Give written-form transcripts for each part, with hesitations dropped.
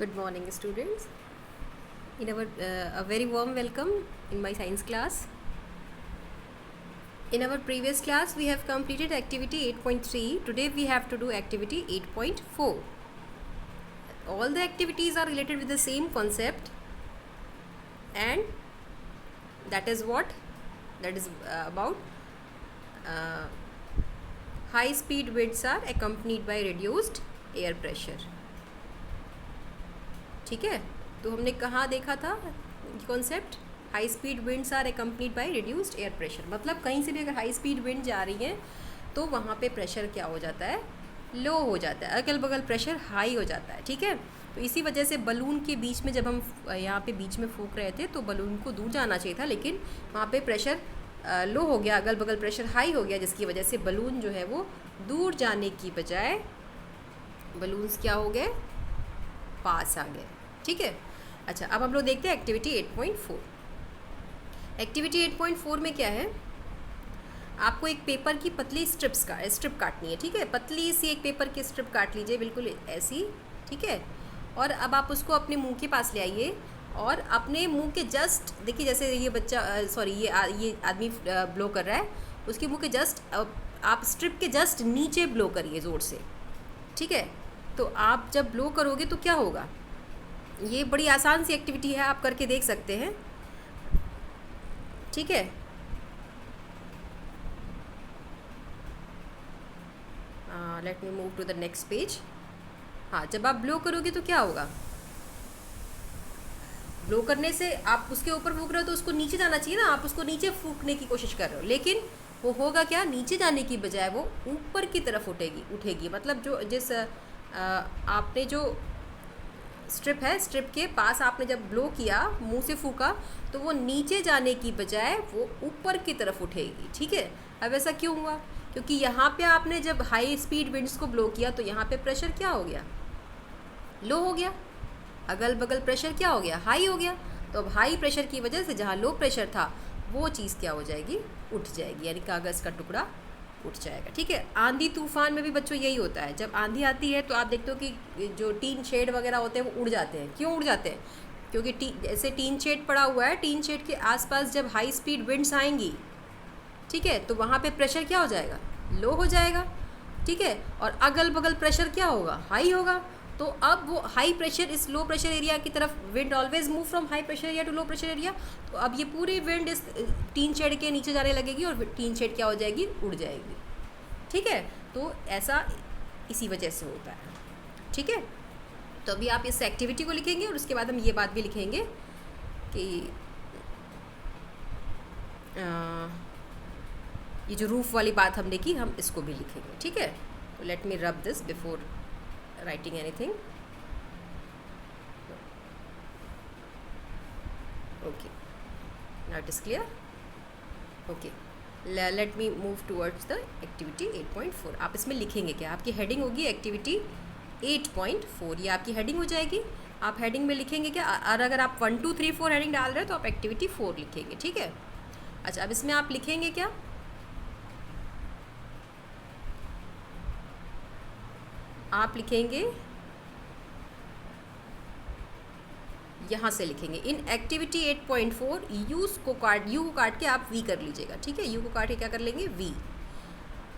Good morning, students. In our a very warm welcome in my science class. In our previous class, we have completed activity 8.3. Today, we have to do activity 8.4. All the activities are related with the same concept, and that is what? That is about high speed winds are accompanied by reduced air pressure. ठीक है, तो हमने कहाँ देखा था concept? High speed winds are accompanied by reduced air pressure. मतलब कहीं से भी अगर हाई स्पीड विंड जा रही है तो वहाँ पे प्रेशर क्या हो जाता है? लो हो जाता है, अगल बगल प्रेशर हाई हो जाता है। ठीक है, तो इसी वजह से बलून के बीच में जब हम यहाँ पे बीच में फूंक रहे थे तो बलून को दूर जाना चाहिए था, लेकिन वहाँ पे प्रेशर लो हो गया, अगल बगल प्रेशर हाई हो गया, जिसकी वजह से बलून जो है वो दूर जाने की बजाय बलून्स क्या हो गए? पास आ गए। ठीक है, अच्छा, अब हम लोग देखते हैं एक्टिविटी 8.4। एक्टिविटी 8.4 में क्या है? आपको एक पेपर की पतली स्ट्रिप काटनी है। ठीक है, पतली सी एक पेपर की स्ट्रिप काट लीजिए, बिल्कुल ऐसी। ठीक है, और अब आप उसको अपने मुंह के पास ले आइए और अपने मुंह के जस्ट देखिए, जैसे ये बच्चा ये आदमी ब्लो कर रहा है, उसके मुंह के जस्ट आप स्ट्रिप के जस्ट नीचे ब्लो करिए ज़ोर से। ठीक है, तो आप जब ब्लो करोगे तो क्या होगा? ये बड़ी आसान सी एक्टिविटी है, आप करके देख सकते हैं। ठीक है, let me move to the next page. हाँ, जब आप ब्लो करोगे तो क्या होगा? ब्लो करने से आप उसके ऊपर फूंक रहे हो तो उसको नीचे जाना चाहिए ना, आप उसको नीचे फूंकने की कोशिश कर रहे हो, लेकिन वो होगा क्या? नीचे जाने की बजाय वो ऊपर की तरफ उठेगी। मतलब जो जिस आपने जो स्ट्रिप है, स्ट्रिप के पास आपने जब ब्लो किया, मुंह से फूका, तो वो नीचे जाने की बजाय वो ऊपर की तरफ उठेगी। ठीक है, अब ऐसा क्यों हुआ? क्योंकि यहाँ पे आपने जब हाई स्पीड विंड्स को ब्लो किया तो यहाँ पे प्रेशर क्या हो गया? लो हो गया। अगल बगल प्रेशर क्या हो गया? हाई हो गया। तो अब हाई प्रेशर की वजह से जहाँ लो प्रेशर था वो चीज़ क्या हो जाएगी? उठ जाएगी, यानी कागज़ का टुकड़ा उठ जाएगा। ठीक है, आंधी तूफान में भी बच्चों यही होता है। जब आंधी आती है तो आप देखते हो कि जो टीन शेड वगैरह होते हैं वो उड़ जाते हैं। क्यों उड़ जाते हैं? क्योंकि जैसे टीन शेड पड़ा हुआ है, टीन शेड के आसपास जब हाई स्पीड विंड्स आएंगी, ठीक है, तो वहाँ पे प्रेशर क्या हो जाएगा? लो हो जाएगा। ठीक है, और अगल बगल प्रेशर क्या होगा? हाई होगा। तो अब वो हाई प्रेशर इस लो प्रेशर एरिया की तरफ, wind always move from high pressure area to low pressure area, तो अब ये पूरी विंड इस टीन शेड के नीचे जाने लगेगी और टीन शेड क्या हो जाएगी? उड़ जाएगी। ठीक है, तो ऐसा इसी वजह से होता है। ठीक है, तो अभी आप इस एक्टिविटी को लिखेंगे और उसके बाद हम ये बात भी लिखेंगे कि ये जो रूफ वाली बात हमने की, हम इसको भी लिखेंगे। ठीक है, तो let me rub this before writing anything. Okay, now it is clear. Okay, let me move towards the activity 8.4. आप इसमें लिखेंगे क्या? आपकी हेडिंग होगी एक्टिविटी 8.4, ये आपकी हेडिंग हो जाएगी। आप हेडिंग में लिखेंगे क्या? और अगर आप 1 2 3 4 हेडिंग डाल रहे हो तो आप एक्टिविटी 4 लिखेंगे। ठीक है, अच्छा, अब इसमें आप लिखेंगे क्या? आप लिखेंगे, यहाँ से लिखेंगे इन एक्टिविटी 8.4 यू को काट के आप वी कर लीजिएगा। ठीक है, यू को काट के क्या कर लेंगे? वी।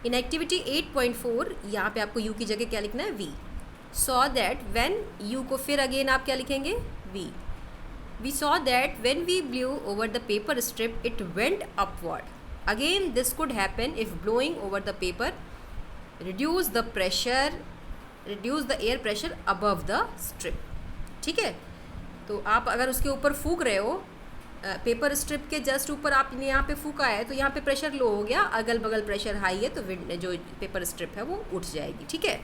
इन एक्टिविटी 8.4 यहाँ पे आपको यू की जगह क्या लिखना है? We. Saw that when, you को फिर अगेन आप क्या लिखेंगे? We. We saw that when we blew over the paper strip it went upward. Again this could happen if blowing over the paper reduce the air pressure above the strip. ठीक है, तो आप अगर उसके ऊपर फूंक रहे हो, पेपर स्ट्रिप के जस्ट ऊपर आपने यहाँ पे फूंका है तो यहाँ पे प्रेशर लो हो गया, अगल बगल प्रेशर हाई है, तो जो पेपर स्ट्रिप है वो उठ जाएगी। ठीक है,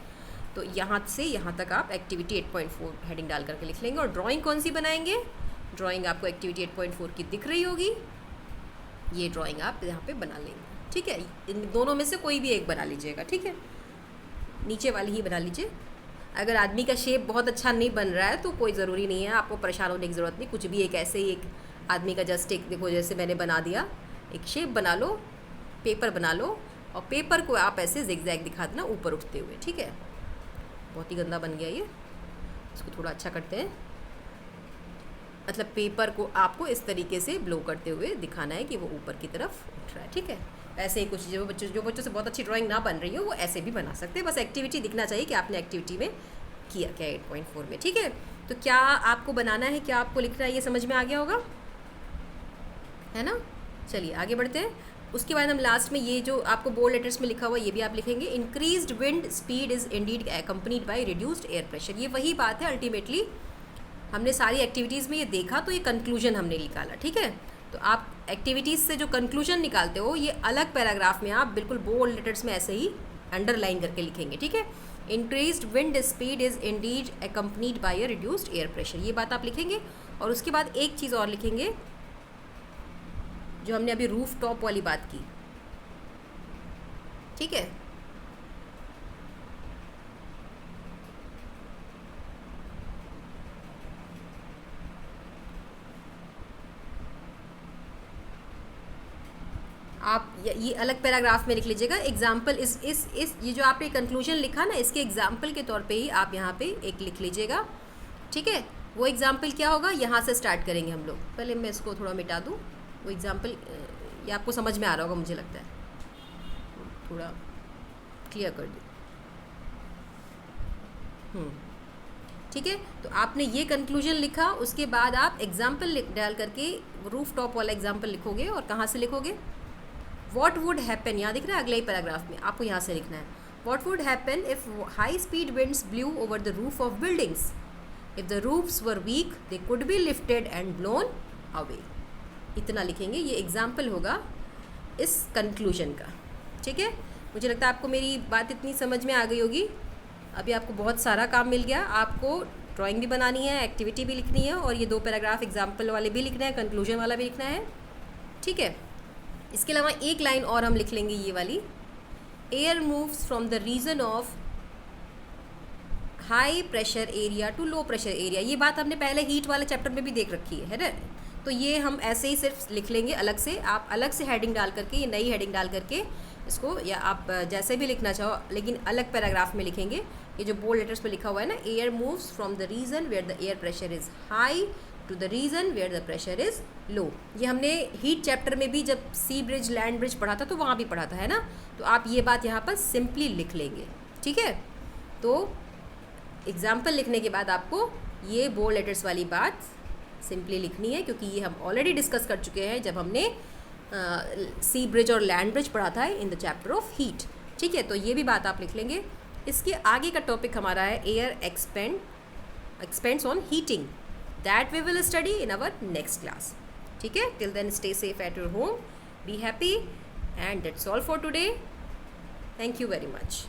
तो यहाँ से यहाँ तक आप एक्टिविटी 8.4 हेडिंग डाल करके लिख लेंगे। और ड्राइंग कौन सी बनाएंगे? ड्राइंग आपको एक्टिविटी 8.4 की दिख रही होगी, ये ड्राइंग आप यहाँ पे बना लेंगे। ठीक है, इन दोनों में से कोई भी एक बना लीजिएगा। ठीक है, नीचे वाली ही बना लीजिए। अगर आदमी का शेप बहुत अच्छा नहीं बन रहा है तो कोई ज़रूरी नहीं है, आपको परेशान होने की ज़रूरत नहीं। कुछ भी एक ऐसे ही एक आदमी का जस्ट एक देखो, जैसे मैंने बना दिया, एक शेप बना लो, पेपर बना लो, और पेपर को आप ऐसे जिगजैग दिखा देना ऊपर उठते हुए। ठीक है, बहुत ही गंदा बन गया ये। इसको थोड़ा अच्छा करते हैं, मतलब पेपर को आपको इस तरीके से ब्लो करते हुए दिखाना है कि वो ऊपर की तरफ उठ रहा है, ठीक है। ऐसे ही कुछ जो बच्चों से बहुत अच्छी ड्राइंग ना बन रही हो वो ऐसे भी बना सकते हैं, बस एक्टिविटी दिखना चाहिए कि आपने एक्टिविटी में किया क्या 8.4 में, ठीक है। तो क्या आपको बनाना है, क्या आपको लिखना है, ये समझ में आ गया होगा, है ना। चलिए आगे बढ़ते हैं। उसके बाद हम लास्ट में ये जो आपको बोल्ड लेटर्स में लिखा हुआ ये भी आप लिखेंगे, increased wind speed is Indeed accompanied by reduced air pressure. ये वही बात है, अल्टीमेटली हमने सारी एक्टिविटीज़ में ये देखा तो ये कंक्लूजन हमने निकाला, ठीक है। तो आप एक्टिविटीज़ से जो कंक्लूजन निकालते हो ये अलग पैराग्राफ में आप बिल्कुल बोल्ड लेटर्स में ऐसे ही अंडरलाइन करके लिखेंगे, ठीक है। Increased wind speed is Indeed accompanied by a reduced air pressure, ये बात आप लिखेंगे। और उसके बाद एक चीज़ और लिखेंगे, जो हमने अभी रूफ टॉप वाली बात की, ठीक है। आप ये अलग पैराग्राफ में लिख लीजिएगा। एग्जाम्पल इस ये जो आपने कंक्लूजन लिखा ना, इसके एग्जाम्पल के तौर पे ही आप यहाँ पे एक लिख लीजिएगा, ठीक है। वो एग्जाम्पल क्या होगा, यहाँ से स्टार्ट करेंगे हम लोग। पहले मैं इसको थोड़ा मिटा दूँ, वो एग्जाम्पल ये आपको समझ में आ रहा होगा मुझे लगता है, थोड़ा क्लियर कर दूँ, ठीक है। तो आपने ये कंक्लूजन लिखा, उसके बाद आप एग्जाम्पल डाल करके रूफ टॉप वाला एग्जाम्पल लिखोगे। और कहाँ से लिखोगे, वॉट वुड हैपन, यहाँ दिख रहा है अगले ही पैराग्राफ में, आपको यहाँ से लिखना है। What would happen if high speed winds blew over the roof of buildings, if the roofs were weak they could be lifted and blown away. इतना लिखेंगे, ये एग्जाम्पल होगा इस कंक्लूजन का, ठीक है। मुझे लगता है आपको मेरी बात इतनी समझ में आ गई होगी। अभी आपको बहुत सारा काम मिल गया, आपको ड्राइंग भी बनानी है, एक्टिविटी भी लिखनी है, और ये 2 पैराग्राफ एग्जाम्पल वाले भी लिखना है, कंक्लूजन वाला भी लिखना है, ठीक है। इसके अलावा एक लाइन और हम लिख लेंगे, ये वाली, air moves from the region of high pressure area to low pressure area. ये बात हमने पहले हीट वाले चैप्टर में भी देख रखी है ना। तो ये हम ऐसे ही सिर्फ लिख लेंगे अलग से, आप अलग से हेडिंग डाल करके, ये नई हेडिंग डाल करके इसको, या आप जैसे भी लिखना चाहो, लेकिन अलग पैराग्राफ में लिखेंगे। ये जो बोल्ड लेटर्स पे लिखा हुआ है ना, air moves from the region where the air pressure is high to the region where the pressure is low. ये हमने हीट चैप्टर में भी जब सी ब्रिज लैंड ब्रिज पढ़ा था तो वहाँ भी पढ़ा था, है ना। तो आप ये बात यहाँ पर सिंपली लिख लेंगे, ठीक है। तो एग्जाम्पल लिखने के बाद आपको ये बोल्ड लेटर्स वाली बात सिंपली लिखनी है, क्योंकि ये हम ऑलरेडी डिस्कस कर चुके हैं जब हमने सी ब्रिज और लैंड ब्रिज पढ़ा था in the chapter of heat, ठीक है। तो ये भी बात आप लिख लेंगे। इसके आगे का टॉपिक हमारा है air expands on heating, that we will study in our next class, ठीक है। Till then stay safe at your home, be happy, and that's all for today. Thank you very much.